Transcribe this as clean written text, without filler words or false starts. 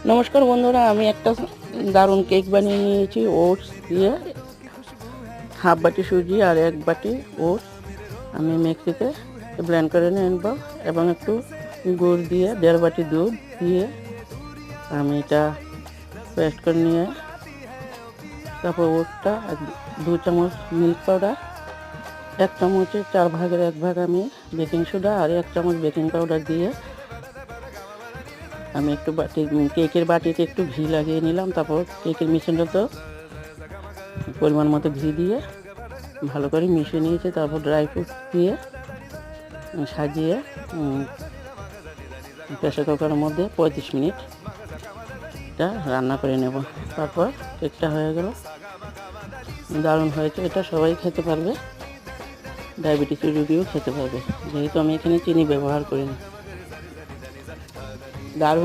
নমস্কার বন্ধুরা, আমি একটা দারুণ কেক বানিয়ে নিয়েছি ওটস দিয়ে। হাফ বাটি সুজি আর 1 বাটি ওটস আমি মিক্সিতে ব্লেন্ড করে নেব এবং একটু গুড় দিয়ে 1.5 বাটি দুধ দিয়ে আমি এটা পেস্ট করে নিয়ে তারপর ওটসটা 2 চামচ মিল্ক পাউডার, 1 চামচের 4 ভাগের 1 ভাগ আমি বেকিং সোডা আর 1 চামচ বেকিং পাউডার দিয়ে আমি একটু কেকের বাটিতে একটু ঘি লাগিয়ে নিলাম। তারপর কেকের মেশিনটাতেও পরিমাণ মতো ঘি দিয়ে ভালো করে মিশিয়ে নিয়েছি। তারপর ড্রাই ফ্রুটস দিয়ে সাজিয়ে প্রেসার কুকারের মধ্যে 35 মিনিট এটা রান্না করে নেব। তারপর কেকটা হয়ে গেল, দারুণ হয়েছে। এটা সবাই খেতে পারবে, ডায়াবেটিস রোগীও খেতে পারবে, যেহেতু আমি এখানে চিনি ব্যবহার করিনি। দারুণ।